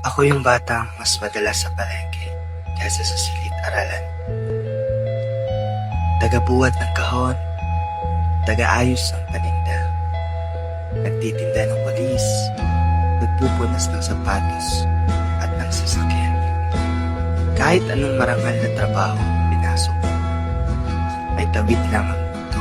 Ako yung batang mas madalas sa palengke kaysa sa silid-aralan. Tagabuhat ng kahon, tagaayos ng paninda, nagtitinda ng walis, nagpupunas ng sapatos at ng sasakyan. Kahit anong marangal na trabaho pinasok ko, may tabit lang ang mundo.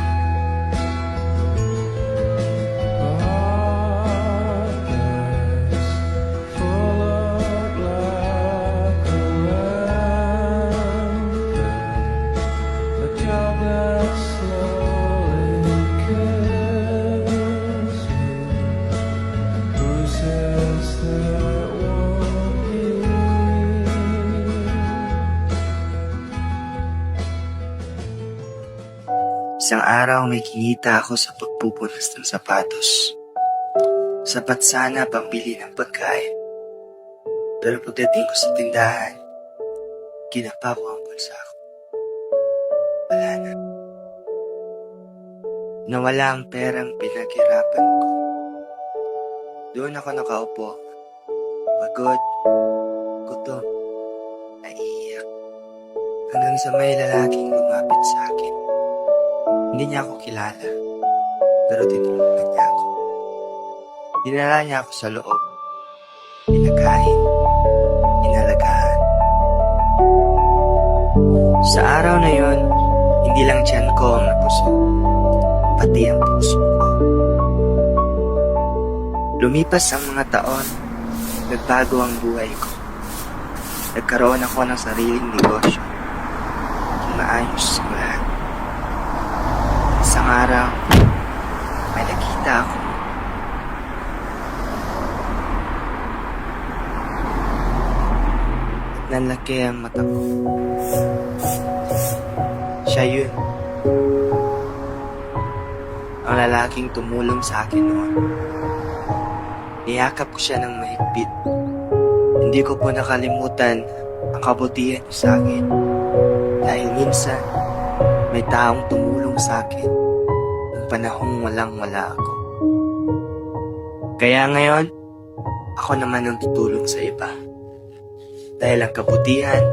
Isang araw may kinita ako sa pagpupunas ng sapatos. Sapat sana pambili ng pagkain. Pero pagdating ko sa tindahan, kinapa ko ang bulsa ko. Wala na. Nawala ang perang pinaghirapan ko. Doon ako nakaupo. Pagod, gutom, naiiyak. Hanggang sa may lalaking lumapit sa akin. Hindi niya ako kilala, pero tinulungan niya ako. Dinala niya ako sa loob, pinakain, inalagaan. Sa araw na yon, hindi lang tiyan ko ang napusok, pati ang puso ko. Lumipas ang mga taon, nagbago ang buhay ko. Nagkaroon ako ng sariling negosyo, maayos ang lahat. Isang araw, may nakita ako. At nanlaki ang mata ko. Siya yun. Ang lalaking tumulong sa akin noon. Niyakap ko siya ng mahigpit. Hindi ko po nakalimutan ang kabutihan niya sa akin. Dahil minsan, may taong tumulong sa akin nung panahong walang-wala ako. Kaya ngayon, ako naman ang tutulong sa iba. Dahil ang kabutihan,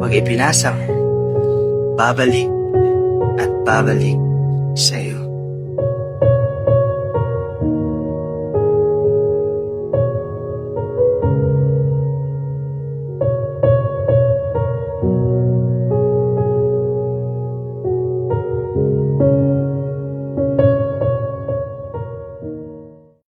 pag ipinasa mo, babalik at babalik sa'yo.